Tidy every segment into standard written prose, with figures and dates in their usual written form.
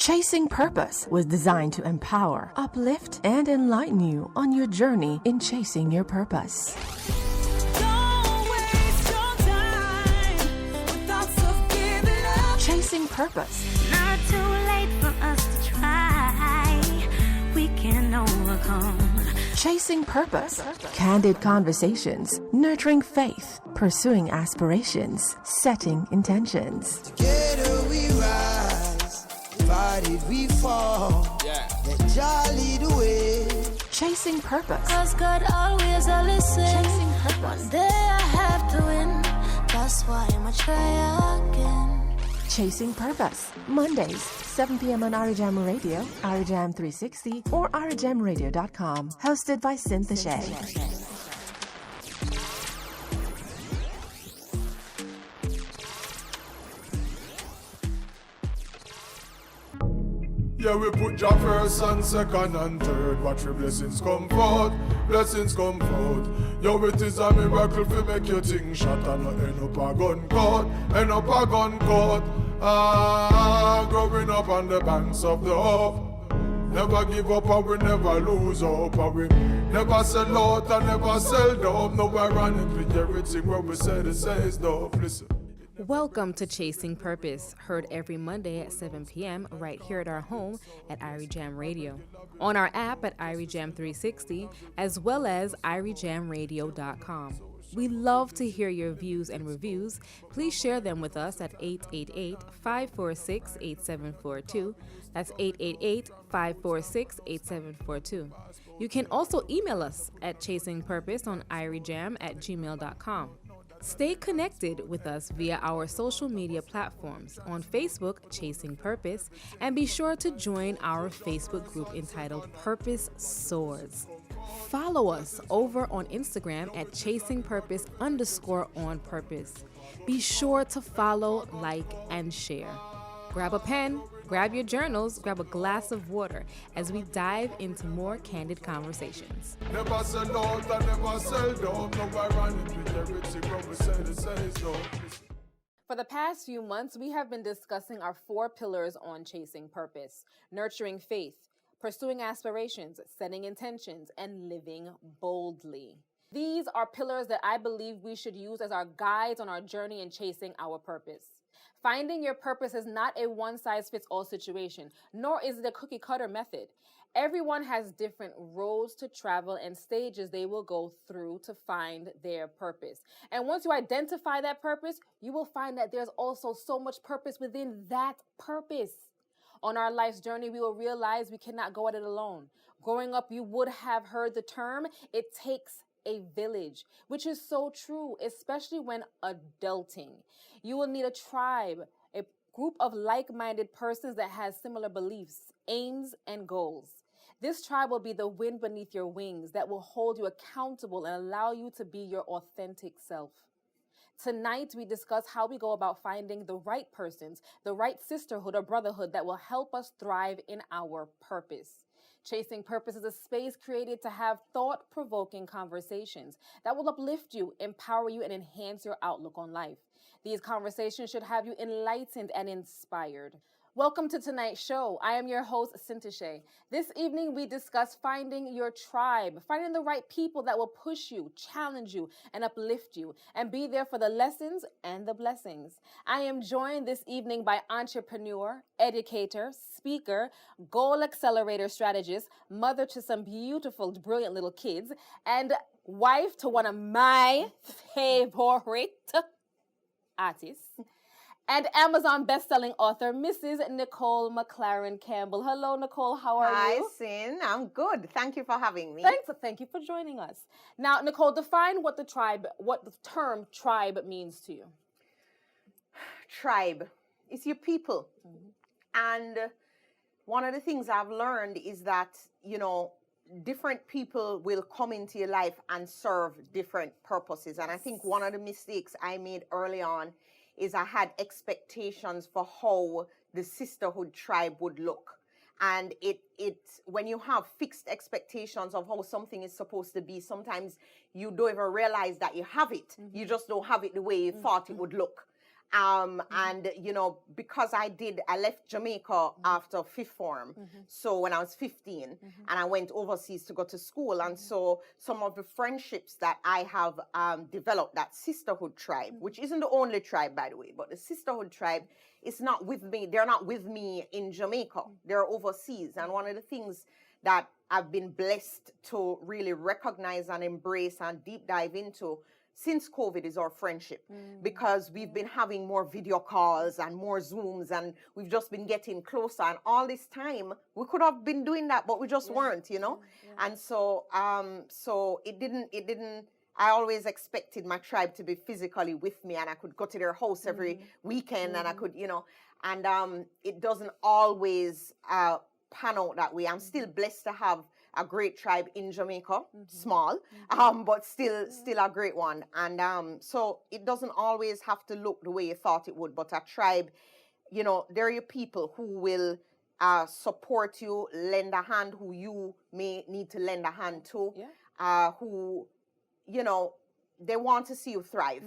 Chasing Purpose was designed to empower, uplift, and enlighten you on your journey in chasing your purpose. Don't waste your time with thoughts of giving up. Chasing Purpose. Not too late for us to try. We can overcome. Chasing Purpose. Candid conversations, nurturing faith, pursuing aspirations, setting intentions. Together we rise, divided we fall. Yeah. Let Jah lead the way. Chasing Purpose. Cause God always a listen. Chasing Purpose. One day I have to win. That's why I'ma try again. Chasing Purpose. Mondays, 7 p.m. on Arijam Radio, Arijam 360, or arijamradio.com. Hosted by Cynthia Shea. Yeah, we put Jah first and second and third. Watch your blessings come forth, blessings come forth. Yo, it is a miracle to make your thing shot and not end up a gun court, end up a gun court. Growing up on the banks of the hope. Never give up and we never lose hope. And we never sell out and never sell dope. No ironically, everything what we say, they say is dope. Listen. Welcome to Chasing Purpose, heard every Monday at 7 p.m. right here at our home at Irijam Radio, on our app at Irijam 360, as well as irijamradio.com. We love to hear your views and reviews. Please share them with us at 888-546-8742. That's 888-546-8742. You can also email us at chasingpurpose on irijam@gmail.com. Stay connected with us via our social media platforms on Facebook, Chasing Purpose, and be sure to join our Facebook group entitled Purpose Soars. Follow us over on Instagram at chasingpurpose_on-purpose. Be sure to follow, like, and share. Grab a pen, grab your journals, grab a glass of water as we dive into more candid conversations. Never sell out and never sell dope. No ironically, everything what we say, they say is dope. For the past few months, we have been discussing our 4 pillars on chasing purpose: nurturing faith, pursuing aspirations, setting intentions, and living boldly. These are pillars that I believe we should use as our guides on our journey in chasing our purpose. Finding your purpose is not a one-size-fits-all situation, nor is it a cookie-cutter method. Everyone has different roads to travel and stages they will go through to find their purpose. And once you identify that purpose, you will find that there's also so much purpose within that purpose. On our life's journey, we will realize we cannot go at it alone. Growing up, you would have heard the term, it takes a village, which is so true, especially when adulting. You will need a tribe, a group of like-minded persons that has similar beliefs, aims, and goals. This tribe will be the wind beneath your wings that will hold you accountable and allow you to be your authentic self. Tonight, we discuss how we go about finding the right persons, the right sisterhood or brotherhood that will help us thrive in our purpose. Chasing Purpose is a space created to have thought-provoking conversations that will uplift you, empower you, and enhance your outlook on life. These conversations should have you enlightened and inspired. Welcome to tonight's show. I am your host, Cynthia Shea. This evening, we discuss finding your tribe, finding the right people that will push you, challenge you, and uplift you, and be there for the lessons and the blessings. I am joined this evening by entrepreneur, educator, speaker, goal accelerator strategist, mother to some beautiful, brilliant little kids, and wife to one of my favorite artists, and Amazon best-selling author, Mrs. Nicole Campbell. Hello, Nicole. How are Hi, you? Sin. I'm good. Thank you for having me. Thank you for joining us. Now, Nicole, define what the term tribe means to you. Tribe is your people. And one of the things I've learned is that, different people will come into your life and serve different purposes. And I think one of the mistakes I made early on is I had expectations for how the sisterhood tribe would look. And it when you have fixed expectations of how something is supposed to be, sometimes you don't even realize that you have it. You just don't have it the way you thought it would look. And because I left Jamaica after fifth form. So when I was 15, and I went overseas to go to school. And so some of the friendships that I have developed, that sisterhood tribe, which isn't the only tribe, by the way, but the sisterhood tribe is not with me. They're not with me in Jamaica. They're overseas. And one of the things that I've been blessed to really recognize and embrace and deep dive into since COVID is our friendship, because we've been having more video calls and more Zooms, and we've just been getting closer. And all this time, we could have been doing that, but we just weren't, And so, so it didn't. I always expected my tribe to be physically with me, and I could go to their house every weekend, and I could, and it doesn't always pan out that way. I'm still blessed to have a great tribe in Jamaica, small, but still a great one. And so it doesn't always have to look the way you thought it would, but a tribe, there are your people who will support you, lend a hand, who you may need to lend a hand to, who, they want to see you thrive.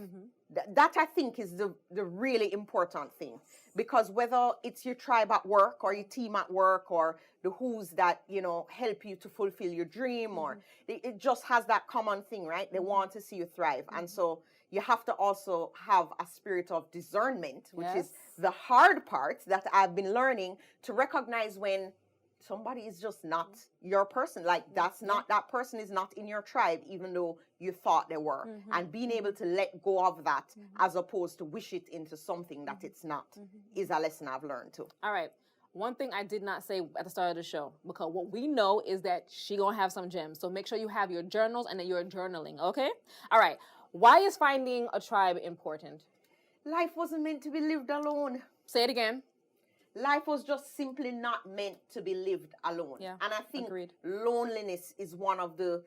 That I think is the really important thing, because whether it's your tribe at work or your team at work or the who's that, help you to fulfill your dream, or it just has that common thing, right? They want to see you thrive. And so you have to also have a spirit of discernment, which is the hard part that I've been learning, to recognize when somebody is just not your person. Like that person is not in your tribe, even though you thought they were. And being able to let go of that as opposed to wish it into something that it's not is a lesson I've learned too. All right. One thing I did not say at the start of the show, because what we know is that she gonna have some gems. So make sure you have your journals and that you're journaling, okay? All right. Why is finding a tribe important? Life wasn't meant to be lived alone. Say it again. Life was just simply not meant to be lived alone. Yeah, and I think agreed. Loneliness is one of the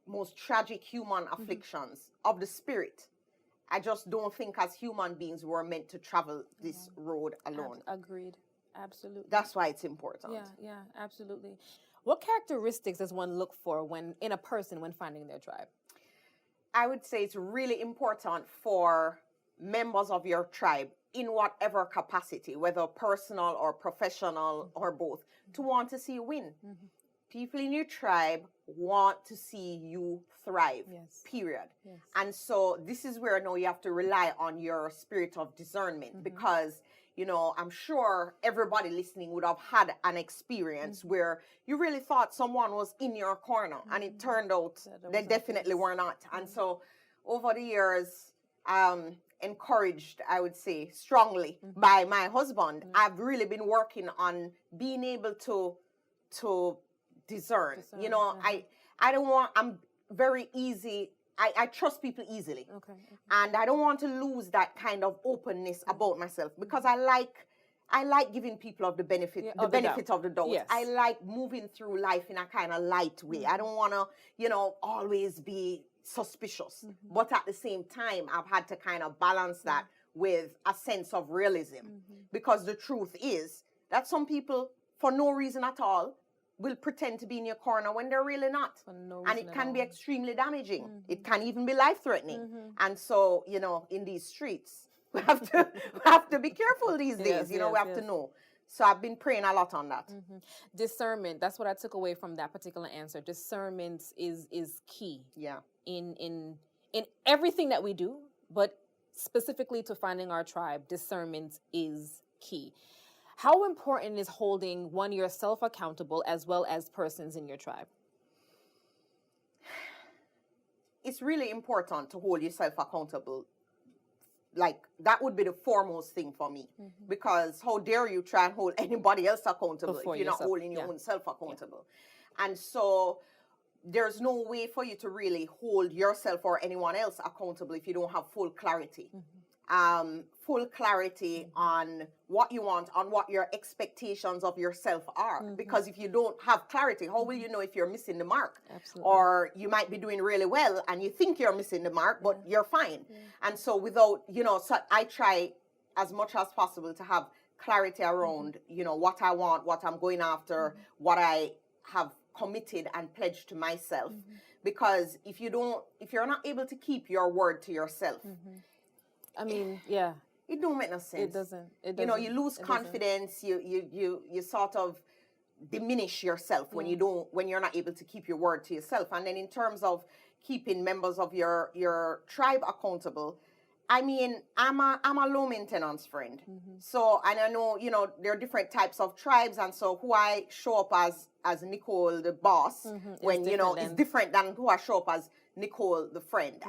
most tragic human afflictions of the spirit. I just don't think as human beings we're meant to travel this road alone. Agreed. Absolutely. That's why it's important. Yeah, absolutely. What characteristics does one look for when finding their tribe? I would say it's really important for members of your tribe, in whatever capacity, whether personal or professional or both, to want to see you win. People in your tribe want to see you thrive, period. And so this is where now you have to rely on your spirit of discernment, because, I'm sure everybody listening would have had an experience where you really thought someone was in your corner, and it turned out they definitely were not. And so over the years, encouraged, I would say, strongly by my husband, I've really been working on being able to discern. I'm very easy. I trust people easily. And I don't want to lose that kind of openness about myself, because I like giving people the benefit of the doubt. Yes. I like moving through life in a kind of light way. I don't want to, always be suspicious. But at the same time, I've had to kind of balance that with a sense of realism, because the truth is that some people, for no reason at all, will pretend to be in your corner when they're really not. And it can be extremely damaging. It can even be life-threatening. And so, in these streets, we have to be careful these days. We have to know. So I've been praying a lot on that. Discernment, that's what I took away from that particular answer. Discernment is key. Yeah. In everything that we do, but specifically to finding our tribe, discernment is key. How important is holding yourself accountable as well as persons in your tribe? It's really important to hold yourself accountable. Like, that would be the foremost thing for me, because how dare you try and hold anybody else accountable if you're not holding your own self accountable. And so there's no way for you to really hold yourself or anyone else accountable if you don't have full clarity. Full clarity on what you want, on what your expectations of yourself are. Because if you don't have clarity, how will you know if you're missing the mark? Absolutely. Or you might be doing really well and you think you're missing the mark, but you're fine. And so without, so I try as much as possible to have clarity around, what I want, what I'm going after, what I have committed and pledged to myself. Because if you're not able to keep your word to yourself, I mean, yeah, It don't make no sense. it doesn't. It You know, doesn't. you lose It doesn't. confidence. You sort of diminish yourself when you're not able to keep your word to yourself. And then in terms of keeping members of your tribe accountable, I mean, I'm a low maintenance friend. So, and I know, you know, there are different types of tribes, and so who I show up as Nicole the boss when, you know, it's different than who I show up as Nicole the friend.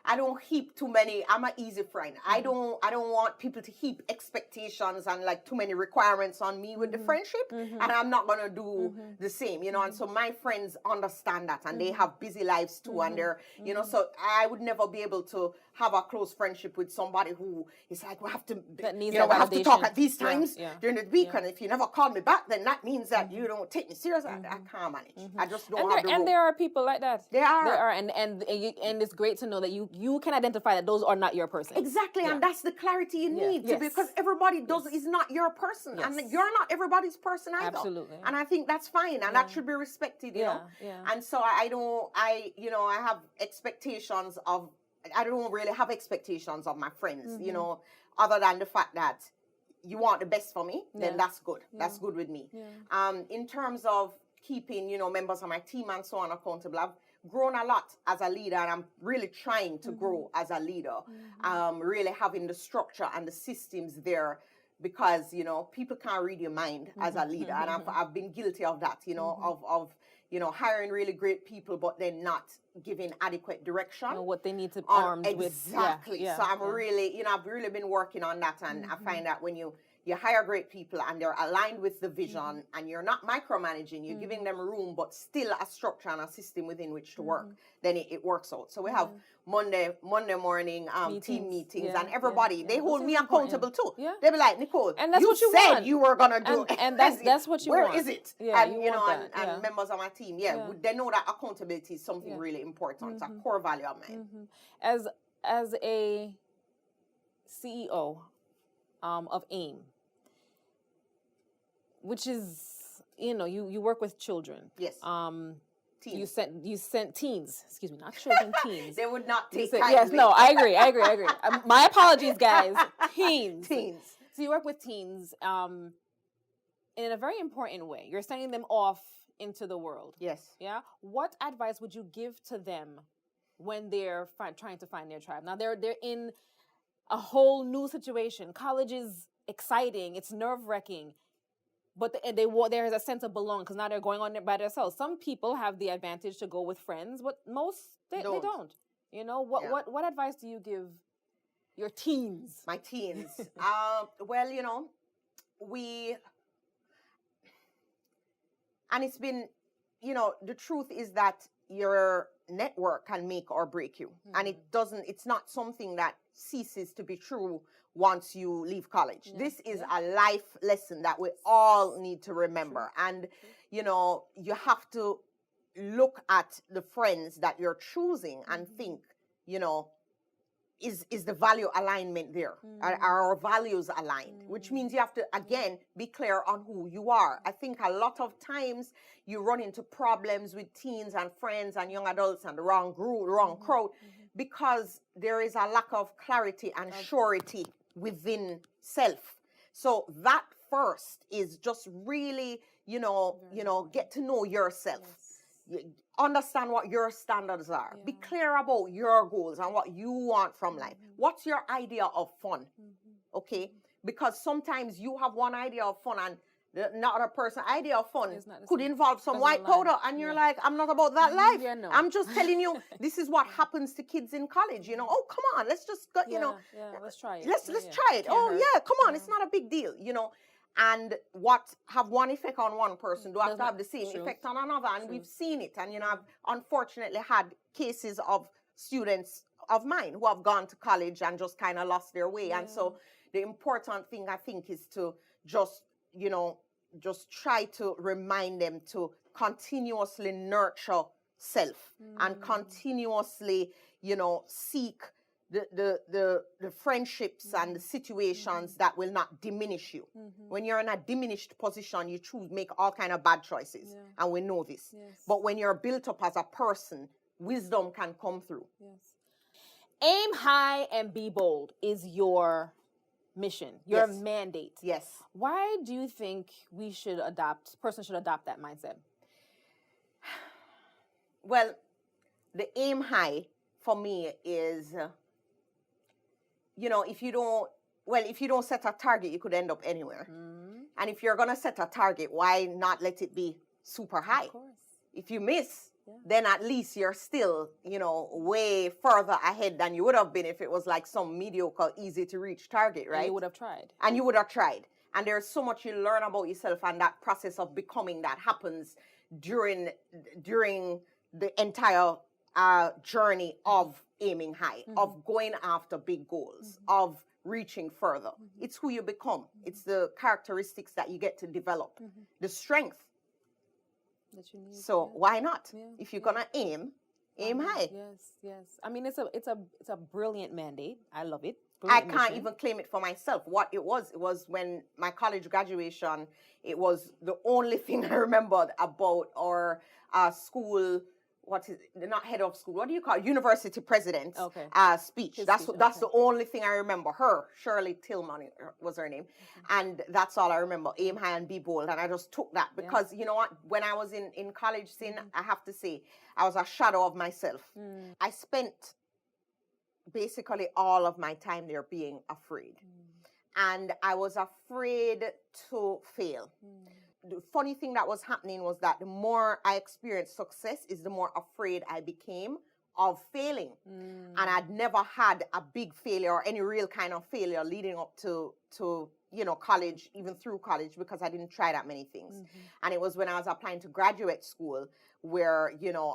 I don't heap too many. I'm an easy friend. I don't want people to heap expectations and like too many requirements on me with the friendship, and I'm not gonna do the same, you know. And so my friends understand that, and they have busy lives too, and they're, you know. So I would never be able to have a close friendship with somebody who is like, we have to, That needs you know, we have to talk validation. at these times Yeah. during the week, and if you never call me back, then that means that you don't take me serious. I can't manage. I just don't have the room. And there are people like that. There are. And it's great to know that you can identify that those are not your person. Exactly, and that's the clarity you need to, because everybody is not your person, and you're not everybody's person either. Absolutely. And I think that's fine, and that should be respected, you know. And so I have expectations of. I don't really have expectations of my friends, you know, other than the fact that you want the best for me, then that's good. That's good with me. In terms of keeping, you know, members of my team and so on accountable, I've grown a lot as a leader, and I'm really trying to grow as a leader. Really having the structure and the systems there, because, you know, people can't read your mind as a leader, and I've been guilty of that, you know, of you know, hiring really great people, but then not giving adequate direction. You know, what they need to armed with. Exactly. So I'm really, you know, I've really been working on that, and I find that when you hire great people and they're aligned with the vision, and you're not micromanaging, you're giving them room, but still a structure and a system within which to work, then it works out. So we have Monday morning team meetings, and everybody, they hold me accountable too. They be like, Nicole, and that's you what you said want. you were going to do it. And that's what you want. Where is it? Yeah, And, you know, and members of my team, they know that accountability is something really important. It's a core value of mine. As a CEO of AIM, which is, you know, you work with children. Yes. Teens. You sent teens, excuse me, not children, teens. They would not take yes, no, I agree. My apologies, guys. Teens. So you work with teens in a very important way. You're sending them off into the world. Yes. Yeah. What advice would you give to them when they're trying to find their tribe? Now they're in a whole new situation. College is exciting. It's nerve-wracking. But there is a sense of belonging, because now they're going on by themselves. Some people have the advantage to go with friends, but most they don't. You know, what advice do you give your teens? My teens. Well, you know, and it's been, you know, the truth is that your network can make or break you, and it's not something that ceases to be true once you leave college. This is a life lesson that we all need to remember. And, you know, you have to look at the friends that you're choosing and think, you know, is the value alignment there? Are our values aligned? Which means you have to, again, be clear on who you are. I think a lot of times you run into problems with teens and friends and young adults and the wrong group, the wrong crowd, because there is a lack of clarity and surety within self. So that first is just really, you know, get to know yourself. Understand what your standards are. Be clear about your goals and what you want from life. What's your idea of fun? Okay? Because sometimes you have one idea of fun, and the other person's idea of fun could involve some white powder, and you're like, I'm not about that life. I'm just telling you, this is what happens to kids in college. You know, oh, come on, let's just go, you know, let's try it. Let's try it. Oh, yeah, come on, it's not a big deal, you know. And what have one effect on one person do have to have the same effect on another. And we've seen it. And, you know, I've unfortunately had cases of students of mine who have gone to college and just kind of lost their way. And so the important thing, I think, is to just, you know, just try to remind them to continuously nurture self and continuously, you know, seek the friendships and the situations that will not diminish you. When you're in a diminished position, you make all kind of bad choices, and we know this. But when you're built up as a person, wisdom can come through. Aim high and be bold is your mission, your Yes. mandate. Yes. Why do you think person should adopt that mindset? Well, the aim high for me is, if you don't set a target, you could end up anywhere. And if you're going to set a target, why not let it be super high? Of course. If you miss, then at least you're still, way further ahead than you would have been if it was like some mediocre, easy to reach target, right? And you would have tried. And you would have tried. And there's so much you learn about yourself, and that process of becoming that happens during the entire journey of aiming high, of going after big goals, of reaching further. It's who you become. It's the characteristics that you get to develop, the strength. That you need. So why not? Yeah, If you're gonna aim high. Yes. I mean, it's a brilliant mandate. I love it. I Brilliant can't mission. even claim it for myself. What it was when my college graduation, it was the only thing I remembered about our school. What is it? Not head of school? What do you call it? University president? Okay. Speech. His That's speech, that's okay. the only thing I remember. Her, Shirley Tillman was her name, and that's all I remember. Aim high and be bold, and I just took that because you know what? When I was in college, I have to say I was a shadow of myself. I spent basically all of my time there being afraid, and I was afraid to fail. The funny thing that was happening was that the more I experienced success is the more afraid I became of failing. And I'd never had a big failure or any real kind of failure leading up to college, even through college, because I didn't try that many things. And it was when I was applying to graduate school where,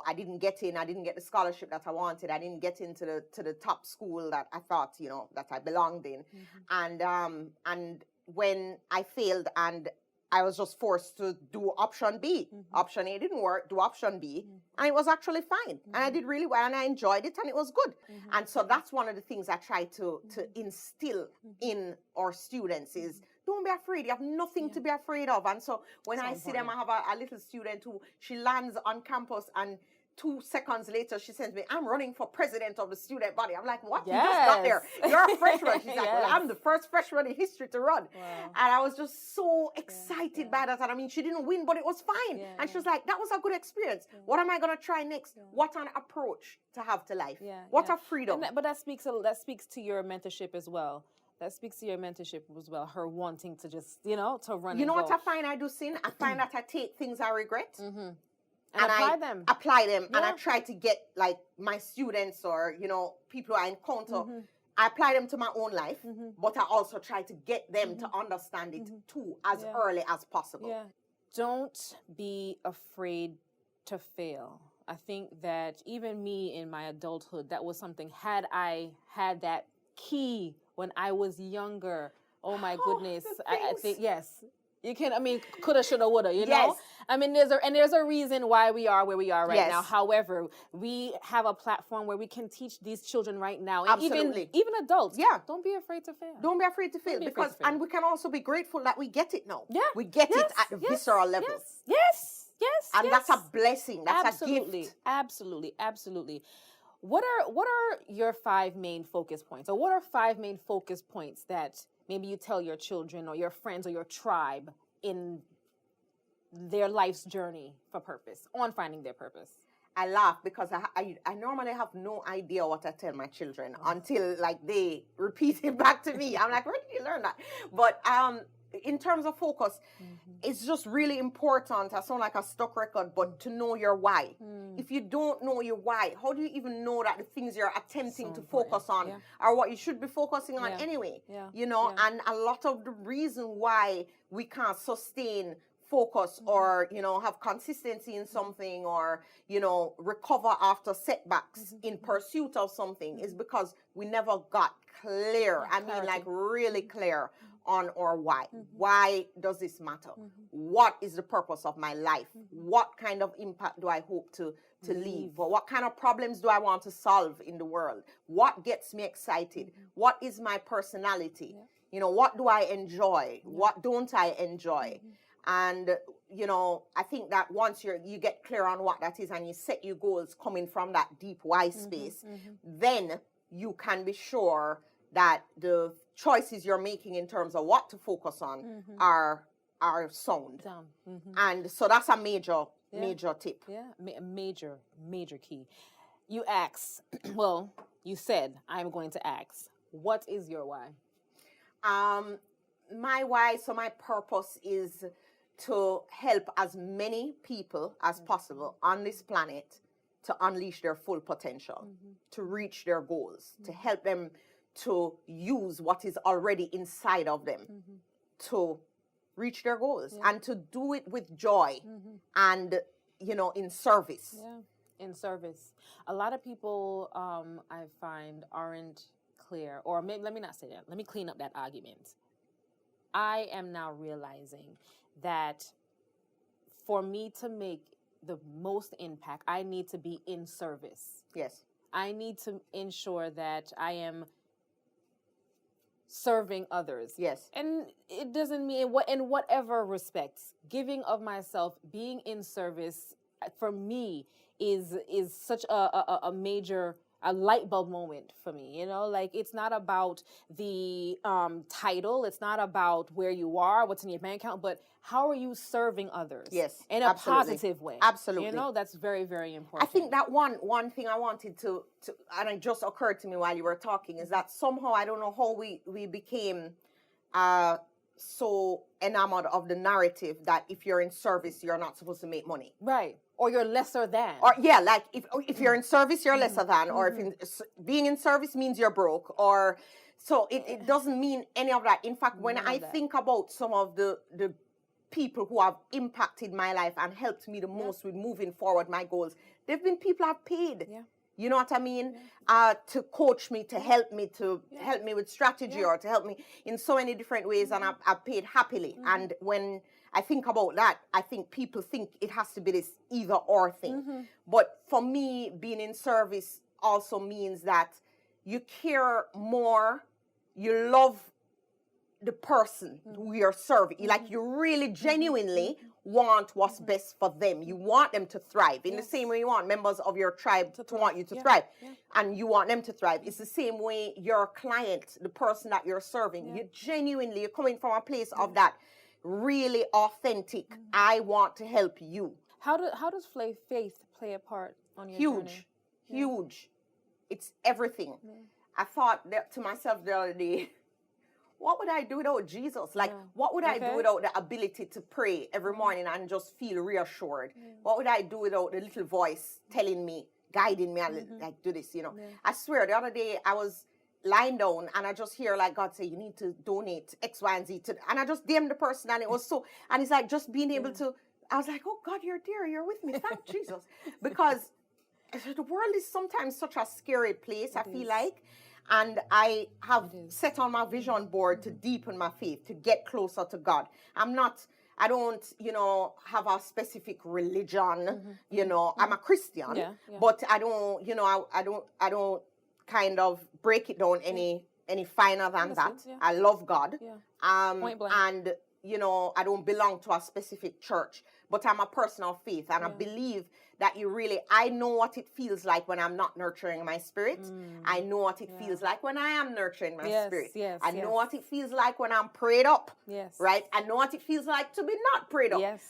I didn't get in, I didn't get the scholarship that I wanted, I didn't get into the top school that I thought, that I belonged in. And when I failed and I was just forced to do option B. Option A didn't work, do option B. And it was actually fine. And I did really well and I enjoyed it and it was good. And so that's one of the things I try to instill in our students is don't be afraid. You have nothing to be afraid of. And so when I see them, I have a little student who she lands on campus and 2 seconds later, she sends me, I'm running for president of the student body. I'm like, what? You just got there. You're a freshman. She's like, well, I'm the first freshman in history to run. And I was just so excited by that. And I mean, she didn't win, but it was fine. And she was like, that was a good experience. What am I going to try next? What an approach to have to life. What a freedom. But that speaks to your mentorship as well. That speaks to your mentorship as well. Her wanting to just, to run. You know what I find I do, Sin? I find that I take things I regret. And I apply them and I Yeah. try to get like my students or people I encounter, I apply them to my own life, but I also try to get them to understand it too as early as possible. Yeah. Don't be afraid to fail. I think that even me in my adulthood, that was something. Had I had that key when I was younger, oh my goodness, I think yes. You can, coulda, shoulda, woulda, you know? Yes. There's a reason why we are where we are right Yes. now. However, we have a platform where we can teach these children right now. And Absolutely. even adults. Yeah. Don't be afraid to fail. Don't be afraid to fail be afraid because, to fail. and we can also be grateful that we get it now. Yeah. We get it at the visceral level. Yes. And that's a blessing. That's Absolutely. a gift. Absolutely. What are your 5 main focus points? Or what are 5 main focus points that maybe you tell your children or your friends or your tribe in their life's journey for purpose, on finding their purpose? I laugh because I normally have no idea what I tell my children until like they repeat it back to me. I'm like, where did you learn that? But in terms of focus, it's just really important. I sound like a stuck record, but to know your why. If you don't know your why, how do you even know that the things you're attempting to focus on are what you should be focusing on anyway? And a lot of the reason why we can't sustain focus or have consistency in something or recover after setbacks in pursuit of something is because we never got clear. I mean, like really clear on our why. Why does this matter? What is the purpose of my life? What kind of impact do I hope to leave? Or what kind of problems do I want to solve in the world? What gets me excited? What is my personality? What do I enjoy? What don't I enjoy? And, I think that once you get clear on what that is and you set your goals coming from that deep why space, then you can be sure that the choices you're making in terms of what to focus on are sound. And so that's a major tip. Yeah, major key. You ask, well, you said, I'm going to ask, what is your why? My why, so my purpose is to help as many people as possible on this planet to unleash their full potential, to reach their goals, to help them to use what is already inside of them to reach their goals and to do it with joy and, in service. Yeah, in service. A lot of people, I find, aren't clear, or maybe, let me not say that. Let me clean up that argument. I am now realizing that for me to make the most impact, I need to be in service. Yes. I need to ensure that I am serving others. Yes. And it doesn't mean in whatever respects, giving of myself, being in service for me is such a major light bulb moment for me. Like, it's not about the title, it's not about where you are, what's in your bank account, but how are you serving others? Yes, in a positive way. Absolutely. That's very, very important. I think that one thing I wanted to and it just occurred to me while you were talking, is that somehow, I don't know how we became so enamored of the narrative that if you're in service, you're not supposed to make money. Right. Or you're lesser than. Or like if you're in service, you're lesser than. Or if being in service means you're broke. Or so it doesn't mean any of that. In fact, when I think about some of the people who have impacted my life and helped me the most with moving forward my goals, they've been people I've paid. Yeah. You know what I mean? To coach me, to help me, help me with strategy, or to help me in so many different ways, and I've paid happily. And when I think about that, I think people think it has to be this either or thing. But for me, being in service also means that you care more, you love the person who you're serving. Like, you really genuinely want what's best for them. You want them to thrive in the same way you want members of your tribe to want you to thrive, and you want them to thrive. It's the same way your client, the person that you're serving, you're coming from a place of that really authentic, I want to help you. How does faith play a part on your journey? Huge. It's everything. I thought to myself the other day, what would I do without Jesus? Like, what would I do without the ability to pray every morning and just feel reassured? What would I do without the little voice telling me, guiding me, like, do this, I swear, the other day I was lying down and I just hear like God say, you need to donate X, Y, and Z and I just DM'd the person, and it was so, and it's like just being able to, I was like, oh God, you're there, you're with me, thank Jesus. Because the world is sometimes such a scary place, I feel like. And I have set on my vision board to deepen my faith, to get closer to God. I don't, have a specific religion, I'm a Christian, but I don't, I don't kind of break it down any finer than that. I love God. Point blank. And, I don't belong to a specific church, but I'm a person of faith, and I believe that I know what it feels like when I'm not nurturing my spirit. I know what it feels like when I am nurturing my spirit. I know what it feels like when I'm prayed up. Right? I know what it feels like to be not prayed up.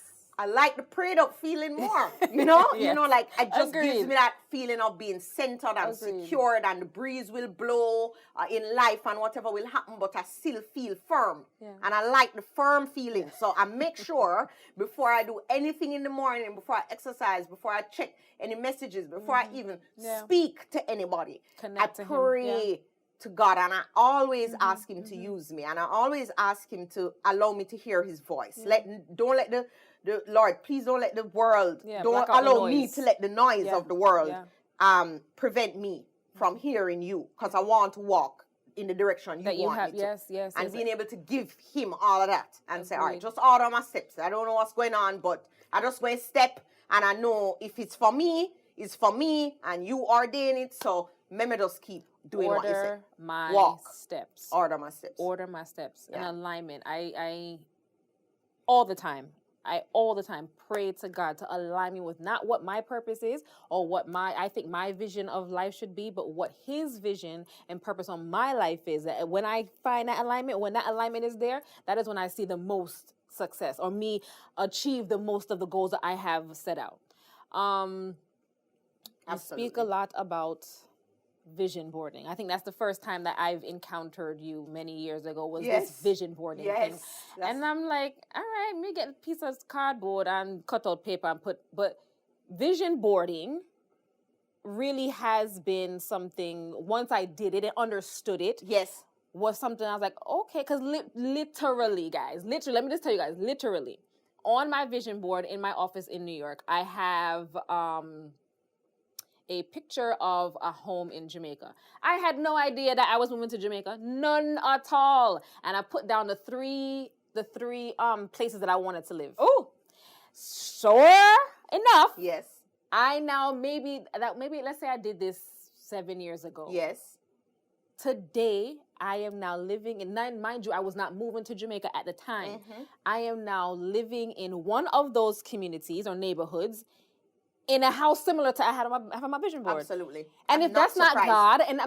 I like the prayed up feeling more, like it just gives me that feeling of being centered and secured, and the breeze will blow in life and whatever will happen, but I still feel firm. And I like the firm feeling. So I make sure before I do anything in the morning, before I exercise, before I check any messages, before I even speak to anybody, I pray to God, and I always ask him to use me, and I always ask him to allow me to hear his voice. Don't let the Lord, please don't let the world, don't allow me to let the noise of the world prevent me from hearing you, because I want to walk in the direction you want me to. And being able to give him all of that and say, all right, just order my steps. I don't know what's going on, but I just going to step, and I know if it's for me, it's for me, and you ordain it. So let me just keep doing what you say. Order my steps. Order my steps. Order my steps. In alignment. I all the time, I all the time pray to God to align me with not what my purpose is or what I think my vision of life should be, but what His vision and purpose on my life is. When I find that alignment, when that alignment is there, that is when I see the most success, or me achieve the most of the goals that I have set out. You speak a lot about vision boarding. I think that's the first time that I've encountered you many years ago, was this vision boarding thing. And I'm like, all right, let me get a piece of cardboard and cut out paper and but vision boarding really has been something, once I did it and understood it, was something I was like, okay, because literally, guys, let me just tell you guys, literally, on my vision board in my office in New York, I have a picture of a home in Jamaica. I had no idea that I was moving to Jamaica, none at all. And I put down the three places that I wanted to live. Oh, sure enough. Yes. I now maybe let's say I did this 7 years ago. Yes. Today, I am now living in, mind you, I was not moving to Jamaica at the time. I am now living in one of those communities or neighborhoods in a house similar to I have on my vision board. Absolutely. And I'm if that's not surprised. God, and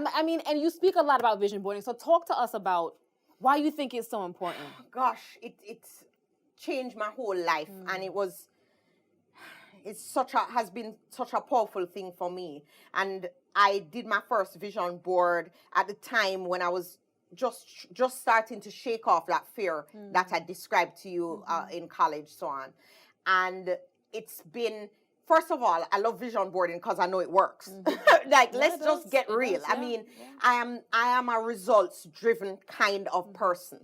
and you speak a lot about vision boarding, so talk to us about why you think it's so important. Gosh, it's changed my whole life, and has been such a powerful thing for me. And I did my first vision board at the time when I was just starting to shake off that fear that I described to you in college, so on. And it's been, first of all, I love vision boarding because I know it works. Let's just get real. I mean, I am a results-driven kind of person.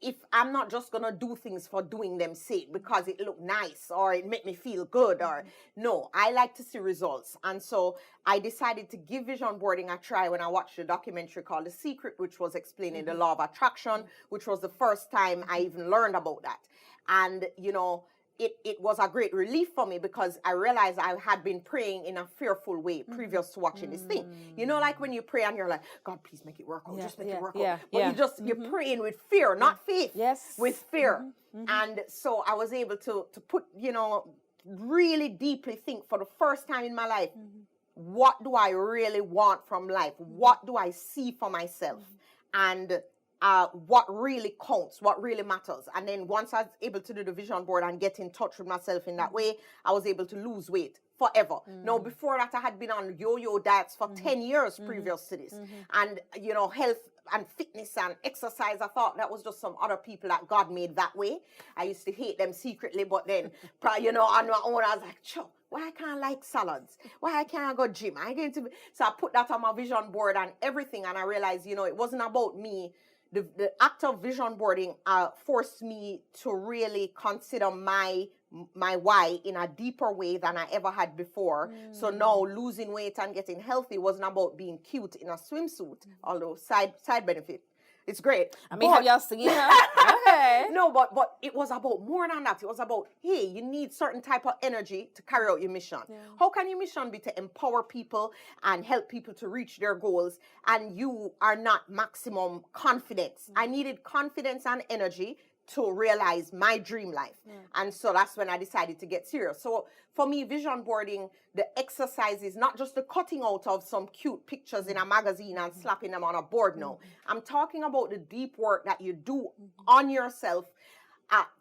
If I'm not just gonna do things for doing them sake because it look nice or it make me feel good, or no, I like to see results. And so I decided to give vision boarding a try when I watched a documentary called The Secret, which was explaining the law of attraction, which was the first time I even learned about that. And you know, it was a great relief for me because I realized I had been praying in a fearful way previous to watching this thing. You know, like when you pray and you're like, God, please make it work out. Just make it work out. But you're praying with fear, not faith. Yes. With fear. And so I was able to put, you know, really deeply think for the first time in my life, what do I really want from life? What do I see for myself? And what really counts, what really matters. And then once I was able to do the vision board and get in touch with myself in that way, I was able to lose weight forever. Now, before that, I had been on yo-yo diets for 10 years previous to this. And, you know, health and fitness and exercise, I thought that was just some other people that God made that way. I used to hate them secretly, but then, you know, on my own, I was like, Cho, why can't I like salads? Why can't I go gym? So I put that on my vision board and everything, and I realized, you know, it wasn't about me. The act of vision boarding forced me to really consider my why in a deeper way than I ever had before. So now losing weight and getting healthy wasn't about being cute in a swimsuit, although side benefit. It's great. I mean, have y'all seen her? Okay. No, but it was about more than that. It was about, hey, you need certain type of energy to carry out your mission. How can your mission be to empower people and help people to reach their goals, and you are not maximum confidence? I needed confidence and energy to realize my dream life. And so that's when I decided to get serious. So for me, vision boarding, the exercise is not just the cutting out of some cute pictures in a magazine and slapping them on a board. No, I'm talking about the deep work that you do on yourself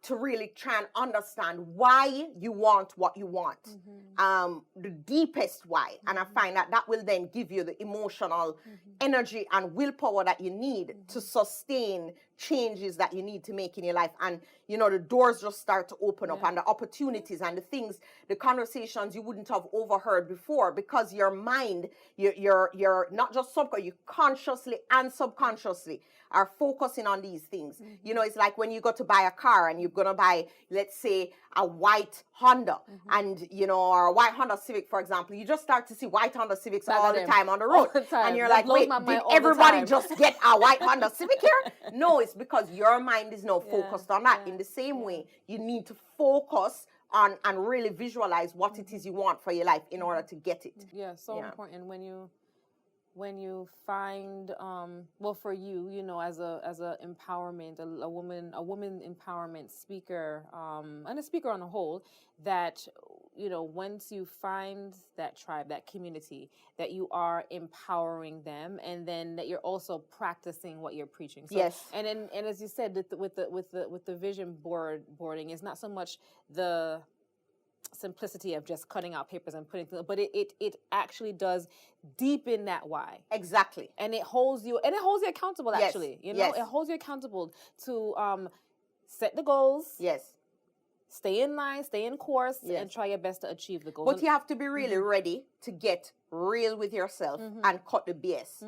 to really try and understand why you want what you want, the deepest why. And I find that will then give you the emotional energy and willpower that you need to sustain changes that you need to make in your life. And, you know, the doors just start to open up, and the opportunities and the things, the conversations you wouldn't have overheard before, because your mind, you're not just you consciously and subconsciously are focusing on these things. You know, it's like when you go to buy a car and you're going to buy, let's say, a white Honda, and, you know, or a white Honda Civic, for example, you just start to see white Honda Civics all the time on the road. And you're like, wait, did everybody just get a white Honda Civic here? No, it's because your mind is now focused on that. In the same way, you need to focus on and really visualize what it is you want for your life in order to get it. Yeah, so important when you find well, for you, you know, as a empowerment, a woman empowerment speaker, and a speaker on a whole, that, you know, once you find that tribe, that community, that you are empowering them, and then that you're also practicing what you're preaching. So, Yes. and as you said, with the vision boarding, is not so much the simplicity of just cutting out papers and putting things, but it actually does deepen that why. Exactly. And it holds you accountable, Yes. actually. You know, Yes. it holds you accountable to set the goals, Yes. stay in line, stay in course, Yes. and try your best to achieve the goals. But you have to be really ready to get real with yourself and cut the BS.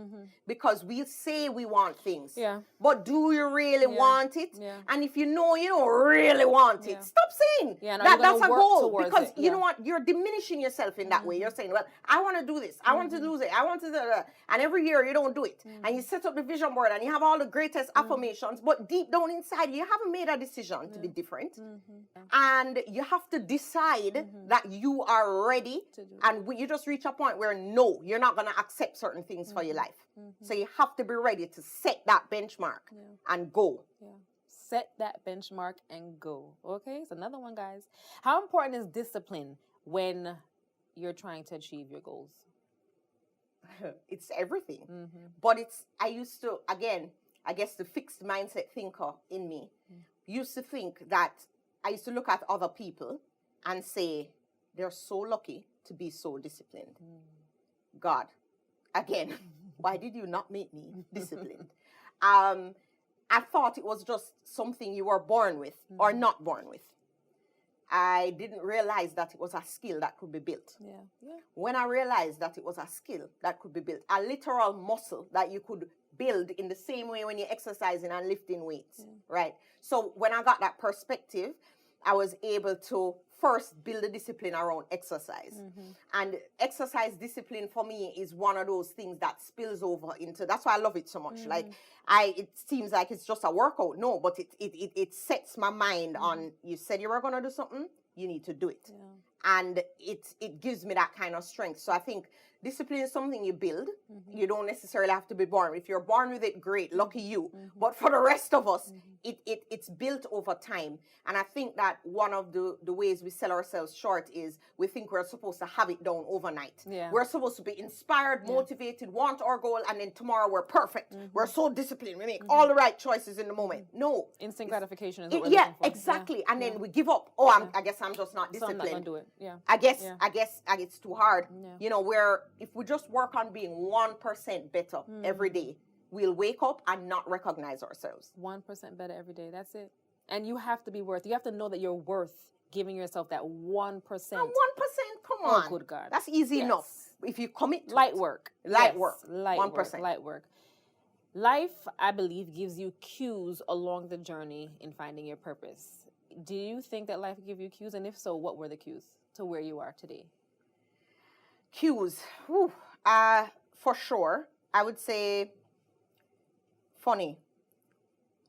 Because we say we want things. Yeah. But do you really want it? Yeah. And if you know you don't really want it, Yeah. stop saying Yeah, no, that you're gonna that's a work goal. towards Because it. you Yeah. know what? You're diminishing yourself in that way. You're saying, well, I want to do this. I want to lose it. I want to do that. And every year you don't do it. And you set up the vision board and you have all the greatest affirmations. But deep down inside, you haven't made a decision to be different. And you have to decide that you are ready. And you just reach a point where no, you're not going to accept certain things for your life. So you have to be ready to set that benchmark and go. Yeah. Set that benchmark and go. Okay, it's another one, guys. How important is discipline when you're trying to achieve your goals? It's everything. But I used to, again, I guess the fixed mindset thinker in me used to think that I used to look at other people and say, they're so lucky to be so disciplined. God, again, why did you not make me disciplined? I thought it was just something you were born with or not born with. I didn't realize that it was a skill that could be built. Yeah. Yeah. When I realized that it was a skill that could be built, a literal muscle that you could build in the same way when you're exercising and lifting weights, right? So when I got that perspective, I was able to first build a discipline around exercise. And exercise discipline for me is one of those things that spills over into, that's why I love it so much. Like it seems like it's just a workout. No, but it sets my mind on, you said you were going to do something, you need to do it. And it gives me that kind of strength. So I think discipline is something you build. You don't necessarily have to be born. If you're born with it, great, lucky you. But for the rest of us, it's built over time. And I think that one of the ways we sell ourselves short is we think we're supposed to have it down overnight. Yeah. We're supposed to be inspired, motivated, want our goal, and then tomorrow we're perfect. We're so disciplined. We make all the right choices in the moment. No. Instant gratification is what we're Yeah, looking for. exactly. And then we give up. Oh, I guess I'm just not So I'm disciplined. not gonna do it. Yeah. I guess it's too hard. Yeah. You know, where if we just work on being 1% better every day, we'll wake up and not recognize ourselves. 1% better every day. That's it. And you have to be worth. You have to know that you're worth giving yourself that 1%. And 1%, come Oh, on. good God. That's easy Yes. enough. If you commit to Light it. work. Light Yes, work. Light 1%. work. Light work. Life, I believe, gives you cues along the journey in finding your purpose. Do you think that life gives you cues? And if so, what were the cues to where you are today? Cues. Whew. For sure. I would say funny.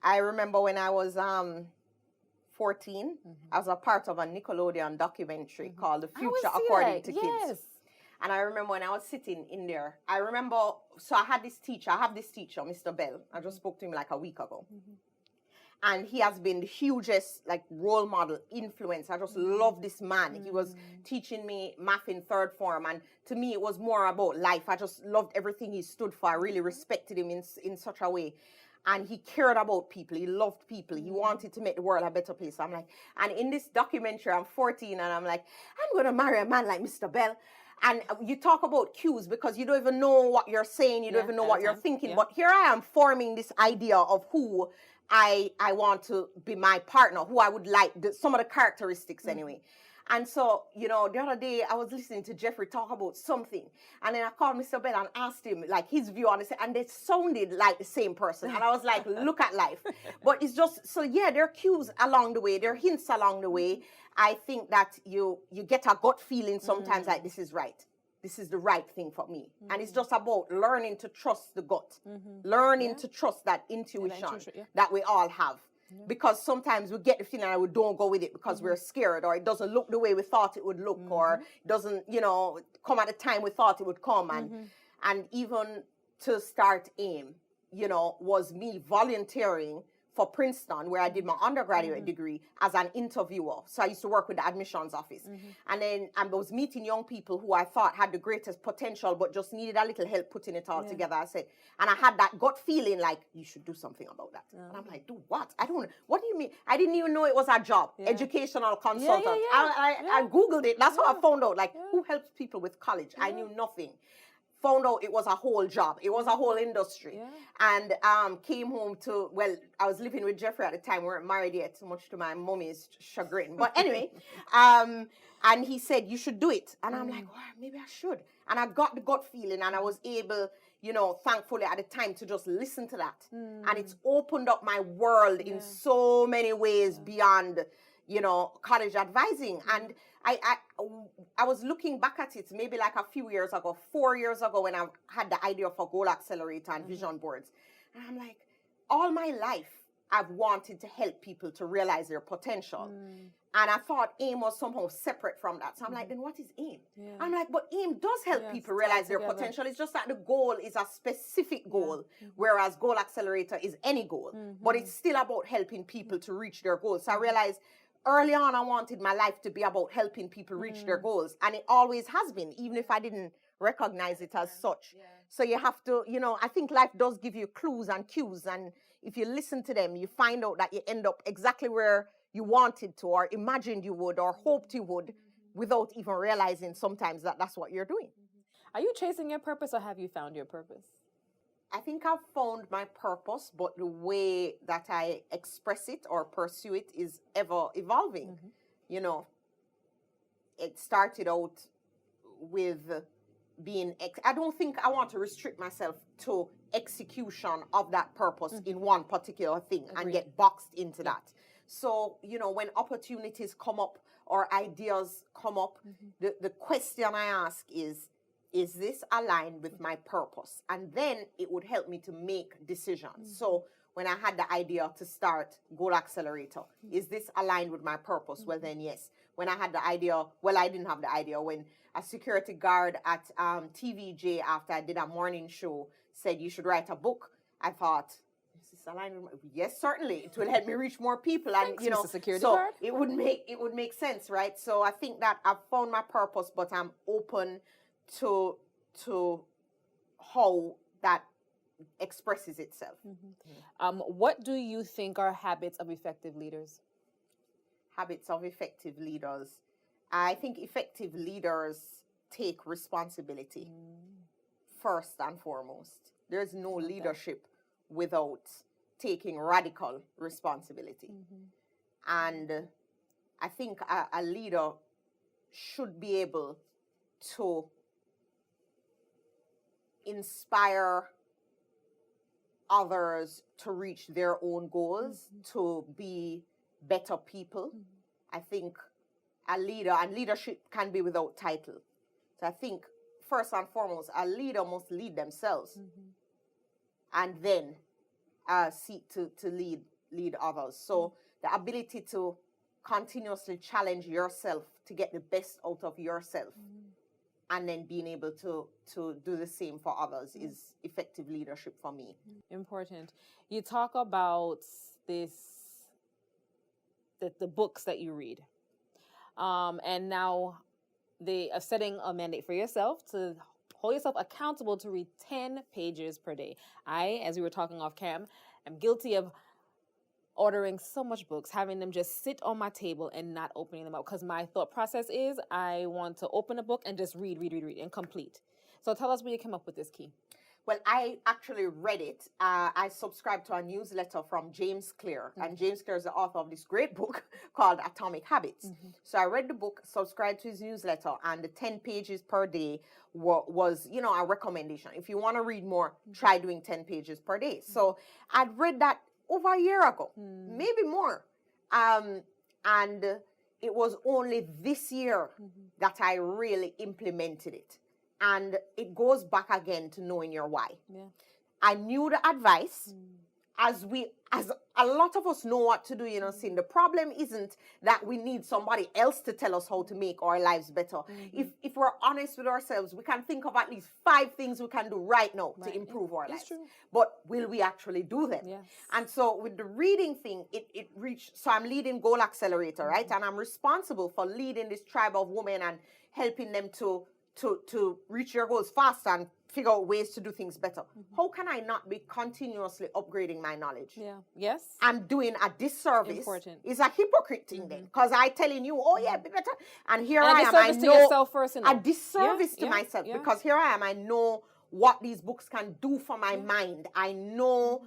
I remember when I was 14, I was a part of a Nickelodeon documentary called The Future According to Kids. Yes. And I remember when I was sitting in there, I have this teacher, Mr. Bell. I just spoke to him like a week ago. And he has been the hugest like role model influence. I just love this man. He was teaching me math in third form. And to me, it was more about life. I just loved everything he stood for. I really respected him in such a way. And he cared about people. He loved people. He wanted to make the world a better place. I'm like, and in this documentary, I'm 14 and I'm like, I'm going to marry a man like Mr. Bell. And you talk about cues because you don't even know what you're saying. You don't even know what you're thinking. Yeah. But here I am forming this idea of who I want to be my partner, who I would like, some of the characteristics anyway. And so, you know, the other day I was listening to Jeffrey talk about something. And then I called Mr. Bell and asked him like his view on it. And they sounded like the same person. And I was like, look at life. But it's just, so yeah, there are cues along the way. There are hints along the way. I think that you get a gut feeling sometimes like this is right. This is the right thing for me. And it's just about learning to trust the gut. Learning to trust that intuition that we all have. Because sometimes we get the feeling and we don't go with it because we're scared or it doesn't look the way we thought it would look or it doesn't, you know, come at the time we thought it would come. And even to start AIM, was me volunteering for Princeton, where I did my undergraduate degree as an interviewer. So I used to work with the admissions office. And then I was meeting young people who I thought had the greatest potential, but just needed a little help putting it all together. I said, and I had that gut feeling like, you should do something about that. And I'm like, do what? What do you mean? I didn't even know it was a job, educational consultant. I Googled it. That's how I found out, like, who helps people with college? I knew nothing. Found out it was a whole job. It was a whole industry. And came home I was living with Jeffrey at the time. We weren't married yet, so much to my mommy's chagrin. But anyway, and he said, you should do it. And I'm like, oh, maybe I should. And I got the gut feeling, and I was able, thankfully at the time, to just listen to that. And it's opened up my world in so many ways beyond, college advising. And I was looking back at it maybe like a few years ago, 4 years ago, when I had the idea for Goal Accelerator and vision boards. And I'm like, all my life, I've wanted to help people to realize their potential. And I thought AIM was somehow separate from that. So I'm like, then what is AIM? I'm like, but AIM does help people realize their potential. It's just that the goal is a specific goal, whereas Goal Accelerator is any goal. But it's still about helping people to reach their goals. So I realized early on, I wanted my life to be about helping people reach their goals. And it always has been, even if I didn't recognize it as such. So you have to, I think life does give you clues and cues. And if you listen to them, you find out that you end up exactly where you wanted to, or imagined you would, or hoped you would, without even realizing sometimes that that's what you're doing. Are you chasing your purpose, or have you found your purpose? I think I've found my purpose, but the way that I express it or pursue it is ever evolving. It started out with being, I don't think I want to restrict myself to execution of that purpose in one particular thing and get boxed into that. So, when opportunities come up or ideas come up, the question I ask is this aligned with my purpose? And then it would help me to make decisions. So when I had the idea to start Goal Accelerator, is this aligned with my purpose? Well, then yes. When I had the idea, I didn't have the idea. When a security guard at TVJ, after I did a morning show, said you should write a book, I thought, is this aligned with yes, certainly. It will help me reach more people. And Thanks, Mr. Security so guard. it would make sense, right? So I think that I've found my purpose, but I'm open to how that expresses itself. What do you think are habits of effective leaders? Habits of effective leaders. I think effective leaders take responsibility first and foremost. There's no leadership without taking radical responsibility. And I think a leader should be able to inspire others to reach their own goals, to be better people. I think a leader, and leadership can be without title. So I think first and foremost, a leader must lead themselves and then seek to lead others. So the ability to continuously challenge yourself to get the best out of yourself and then being able to do the same for others is effective leadership for me. Important. You talk about the books that you read. And now they are setting a mandate for yourself to hold yourself accountable to read 10 pages per day. I, as we were talking off cam, am guilty of ordering so much books, having them just sit on my table and not opening them up, because my thought process is I want to open a book and just read and complete. So tell us where you came up with this key. Well, I actually read it. I subscribed to a newsletter from James Clear, and James Clear is the author of this great book called Atomic Habits. So I read the book, subscribed to his newsletter, and the 10 pages per day was, a recommendation. If you want to read more, try doing 10 pages per day. So I'd read that over a year ago, maybe more. And it was only this year that I really implemented it. And it goes back again to knowing your why. I knew the advice. as a lot of us know what to do, you know, Sin. The problem isn't that we need somebody else to tell us how to make our lives better. If we're honest with ourselves, we can think of at least 5 things we can do right now to improve our lives. True. But will we actually do them? Yes. And so with the reading thing, it reached, so I'm leading Goal Accelerator, right? And I'm responsible for leading this tribe of women and helping them to reach their goals faster and figure out ways to do things better. How can I not be continuously upgrading my knowledge? Yeah. Yes. I'm doing a disservice. Important. It's a hypocrite thing then, because I telling you, oh yeah, be better, and here And I a am. I disservice to know yourself first, you know. a disservice to Yeah, myself yeah. because here I am. I know what these books can do for my mind. I know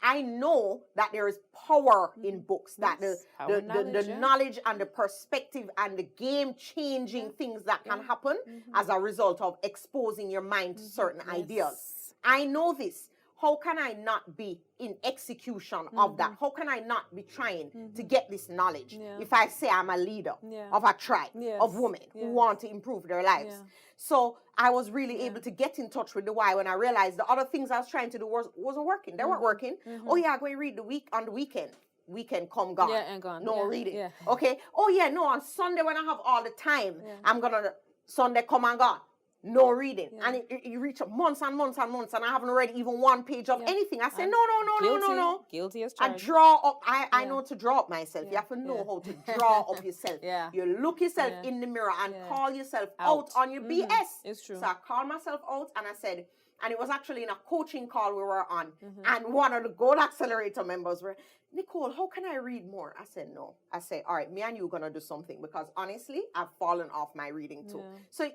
I know that there is power in books, that Power the knowledge, yeah. knowledge and the perspective and the game-changing things that can happen as a result of exposing your mind to certain ideas. I know this. How can I not be in execution of that? How can I not be trying to get this knowledge if I say I'm a leader of a tribe of women who want to improve their lives? So I was really able to get in touch with the why when I realized the other things I was trying to do wasn't working. They weren't working. Oh yeah, I go and read on the weekend. Weekend come gone. Yeah, and gone. No Yeah, reading. yeah. Okay. Oh yeah, no, on Sunday when I have all the time, I'm gonna Sunday come and gone. No reading. And you reach months and months and months, and I haven't read even one page of anything. I say, no. Guilty as I charged. draw up. I know to draw up myself. You have to know how to draw up yourself. You look yourself in the mirror and call yourself out on your BS. It's true. So I called myself out and I said, and it was actually in a coaching call we were on, and one of the Goal Accelerator members were, Nicole, how can I read more? I said, no. I said, all right, me and you are going to do something, because honestly, I've fallen off my reading too. So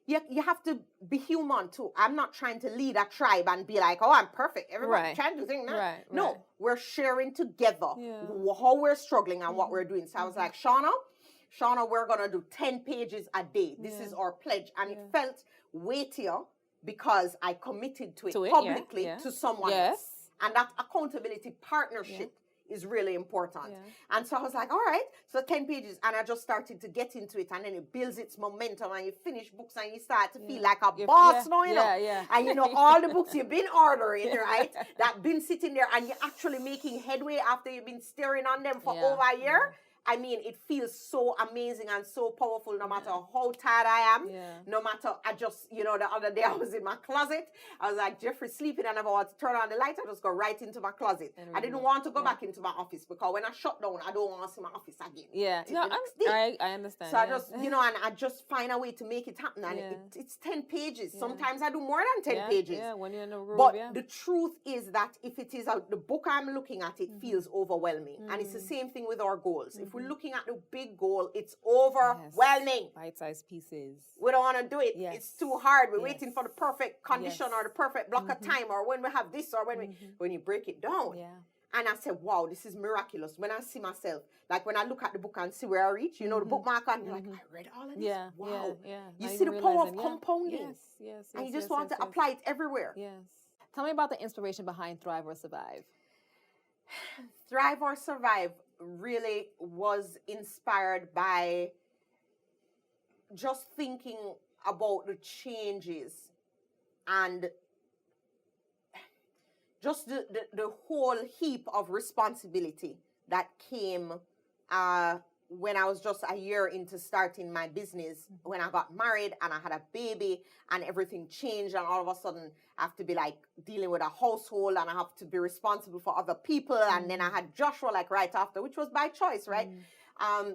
you have to be human too. I'm not trying to lead a tribe and be like, oh, I'm perfect. Everybody's trying to do things. No, we're sharing together how we're struggling and what we're doing. So I was like, Shauna, we're going to do 10 pages a day. This is our pledge. And it felt weightier because I committed to it publicly to someone else. And that accountability partnership is really important. And so I was like, all right, so 10 pages. And I just started to get into it. And then it builds its momentum. And you finish books and you start to feel like a boss now, you know. And you know, all the books you've been ordering, right, that been sitting there, and you're actually making headway after you've been staring on them for over a year. I mean, it feels so amazing and so powerful, no matter how tired I am. No matter, I just, you know, the other day I was in my closet. I was like, Jeffrey's sleeping, and I never want to turn on the light. I just go right into my closet. I didn't want to go back into my office, because when I shut down, I don't want to see my office again. No, I understand. So I just, you know, and I just find a way to make it happen. And it's 10 pages. Sometimes I do more than 10 pages. Yeah, when you're in a room. But the truth is that if it is the book I'm looking at, it feels overwhelming. And it's the same thing with our goals. If we're looking at the big goal, it's overwhelming. Bite-sized pieces. We don't want to do it. It's too hard. We're waiting for the perfect condition or the perfect block of time, or when we have this, or when you break it down. And I said, wow, this is miraculous. When I see myself, like when I look at the book and see where I reach, you know, the bookmark, and you're like, I read all of this. Wow. You see the power of compounding. And you just want to apply it everywhere. Tell me about the inspiration behind Thrive or Survive. Thrive or Survive really was inspired by just thinking about the changes and just the whole heap of responsibility that came when I was just a year into starting my business, when I got married and I had a baby and everything changed, and all of a sudden I have to be like dealing with a household and I have to be responsible for other people. And then I had Joshua like right after, which was by choice, right?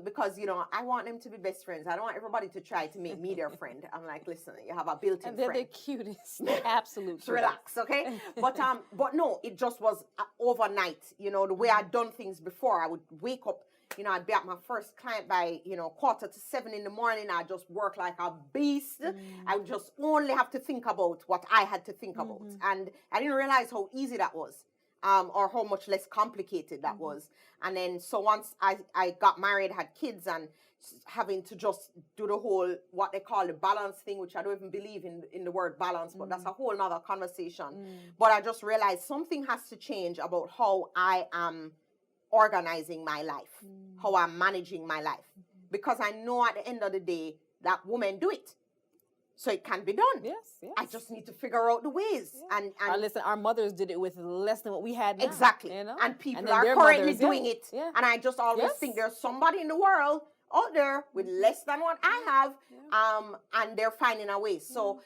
Because, you know, I want them to be best friends. I don't want everybody to try to make me their friend. I'm like, listen, you have a built-in And they're friend. the cutest. Absolute Just relax, okay? But no, it just was overnight. You know, the way I'd done things before, I would wake up, you know, I'd be at my first client by, you know, 6:45 in the morning. I'd just work like a beast. I would just only have to think about what I had to think about. And I didn't realize how easy that was. Or how much less complicated that was. And then, so once I got married, had kids, and having to just do the whole, what they call the balance thing, which I don't even believe in the word balance, but that's a whole nother conversation. But I just realized something has to change about how I am organizing my life, how I'm managing my life. Because I know at the end of the day, that women do it. So it can be done. Yes, yes. I just need to figure out the ways. Yeah. And Listen, our mothers did it with less than what we had now. exactly. You know? And people then are their currently mothers, yeah, doing it. yeah. And I just always Yes. think there's somebody in the world out there with less than what I have, and they're finding a way. So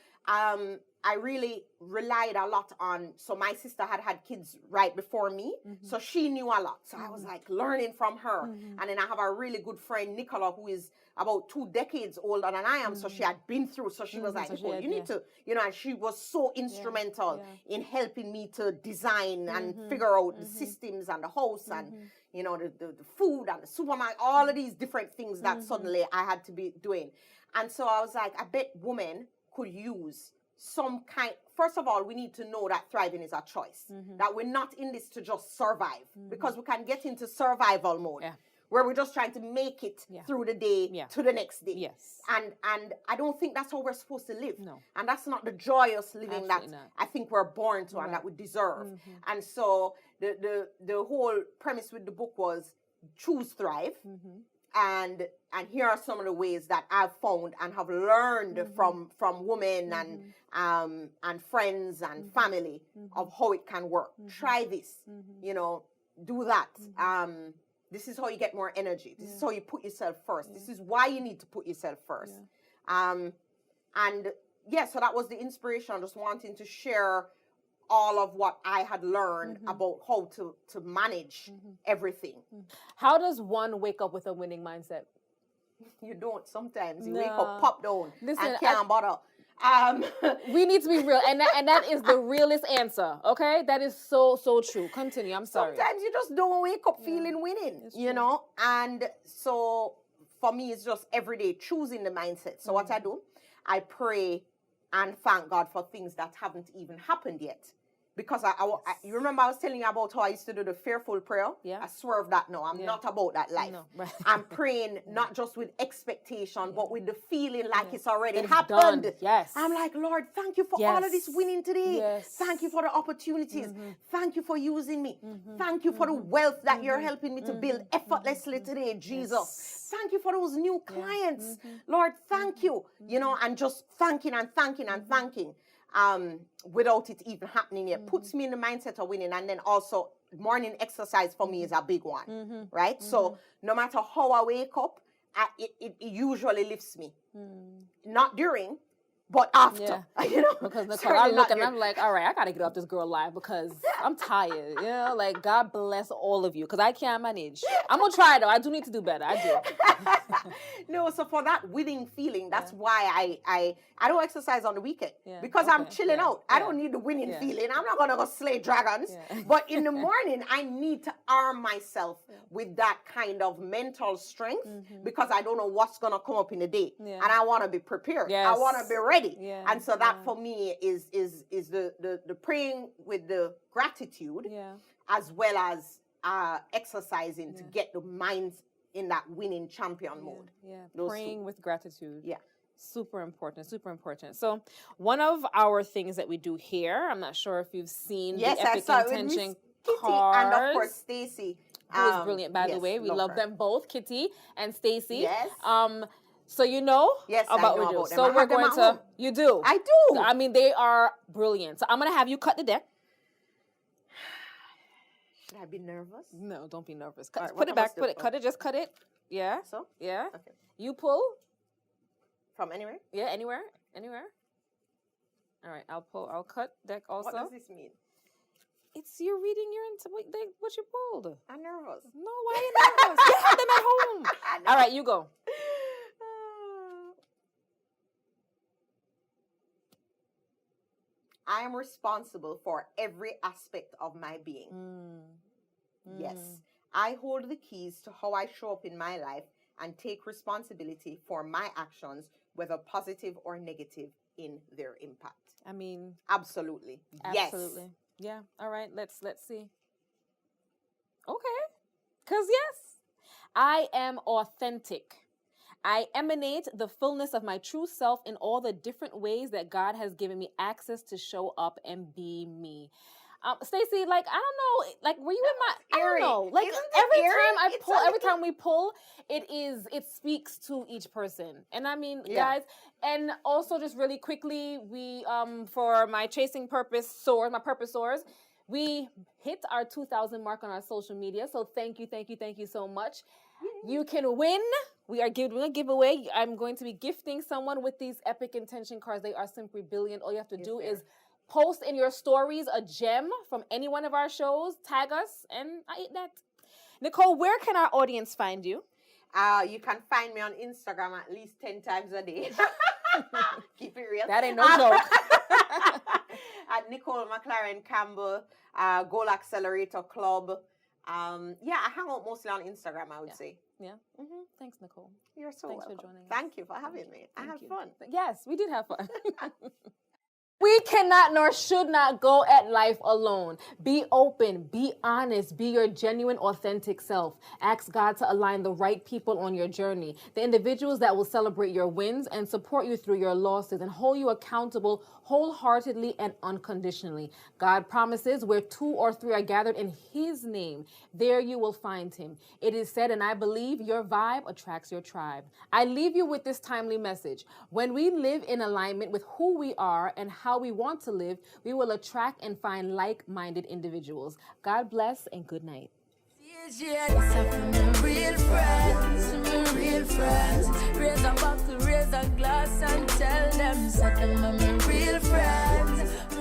I really relied a lot on, so my sister had kids right before me, so she knew a lot. So I was like learning from her. And then I have a really good friend, Nicole, who is about 2 decades older than I am. So she had been through, so she was like, So she Nicole, had- you need to, you know, and she was so instrumental in helping me to design and figure out the systems and the house and, you know, the food and the supermarket, all of these different things that suddenly I had to be doing. And so I was like, I bet women could use some kind. First of all, we need to know that thriving is a choice, that we're not in this to just survive, because we can get into survival mode where we're just trying to make it through the day to the next day. Yes. And I don't think that's how we're supposed to live. No. And that's not the joyous living Absolutely that not. I think we're born to and that we deserve. And so the whole premise with the book was choose thrive. And here are some of the ways that I've found and have learned from women and friends and family of how it can work. Try this, you know, do that. This is how you get more energy. This is how you put yourself first. This is why you need to put yourself first. And yeah, so that was the inspiration, just wanting to share all of what I had learned about how to manage everything. How does one wake up with a winning mindset? You don't sometimes. You No. wake up, pop down, Listen, and can't bother. We need to be real, and that is the realest answer. Okay, that is so true. Continue. I'm sorry. Sometimes you just don't wake up feeling winning, you know? And so for me, it's just every day choosing the mindset. So what I do, I pray and thank God for things that haven't even happened yet. Because you remember I was telling you about how I used to do the fearful prayer? Yeah. I swerve that now. I'm not about that life. No, right. I'm praying not just with expectation, but with the feeling like it's already It's happened. done. Yes. I'm like, Lord, thank you for all of this Yes. winning today. Yes. Thank you for the opportunities. Thank you for using me. Thank you for the wealth that you're helping me to build effortlessly today, Jesus. Thank you for those new clients. Lord, thank you. You know, and just thanking and thanking and thanking. Without it even happening yet, puts me in the mindset of winning. And then also morning exercise for me is a big one, right? So no matter how I wake up, it usually lifts me. Not during, but after. You know, Because Nicole, certainly I look not and during. I'm like, all right, I gotta get off this girl live because I'm tired. You know, like God bless all of you because I can't manage. I'm gonna try though. I do need to do better. I do. No, so for that winning feeling, that's why I don't exercise on the weekend because I'm okay, chilling out. I don't need the winning feeling. I'm not gonna go slay dragons. But in the morning, I need to arm myself with that kind of mental strength because I don't know what's gonna come up in the day, and I want to be prepared. I want to be ready. And so that for me is the praying with the gratitude as well as exercising to get the mind in that winning champion mode. Those Praying two. with gratitude. Yeah. Super important, super important. So one of our things that we do here, I'm not sure if you've seen Yes, the I Epic saw it with Intention Miss Kitty cards. and of course Stacy. Who is brilliant, by the yes, way. We love her. them both, Kitty and Stacy. Yes. So you know Yes, I about know what we do. about them. So I we're have them going at to. home. You do. I do. I mean, they are brilliant. So I'm gonna have you cut the deck. Should I be nervous? No, don't be nervous. All right, Put what it I back. must do? Put it. Cut it. Just cut it. Yeah. So? Yeah. Okay. You pull. From anywhere? Yeah. Anywhere. Anywhere. All right. I'll pull. I'll cut deck also. What does this mean? It's you reading your what you pulled. I'm nervous. No, why are you nervous? You have them at home. All right, you go. I am responsible for every aspect of my being. Yes. I hold the keys to how I show up in my life and take responsibility for my actions, whether positive or negative in their impact. I mean, Absolutely. absolutely. Yes. Yeah. All right. Let's see. Okay. 'Cause yes, I am authentic. I emanate the fullness of my true self in all the different ways that God has given me access to show up and be me. Stacey, like, I don't know, like, were you in my, I Eerie. don't know, like, Isn't it every eerie? time I It's pull, a every little- time we pull, it speaks to each person. And I mean, Yeah. guys, and also just really quickly, we, for my Chasing Purpose soars, my purpose soars, we hit our 2,000 mark on our social media. So thank you so much. You can win. We are giving a giveaway. I'm going to be gifting someone with these epic intention cards. They are simply brilliant. All you have to do is post in your stories a gem from any one of our shows, tag us, and I eat that. Nicole, where can our audience find you? You can find me on Instagram at least 10 times a day. Keep it real. That ain't no joke. At Nicole McLaren Campbell, Goal Accelerator Club. Yeah, I hang out mostly on Instagram, I would say. Yeah. Thanks, Nicole. You're so Thanks for welcome. joining us. Thank you for having me. I had fun. Yes, we did have fun. We cannot nor should not go at life alone. Be open, be honest, be your genuine, authentic self. Ask God to align the right people on your journey, the individuals that will celebrate your wins and support you through your losses and hold you accountable wholeheartedly and unconditionally. God promises where 2 or 3 are gathered in His name, there you will find Him. It is said, and I believe your vibe attracts your tribe. I leave you with this timely message. When we live in alignment with who we are and how we want to live, we will attract and find like-minded individuals. God bless and good night. Real friends, real friends. Raise a bottle, raise a glass, and tell them, set them my real friends.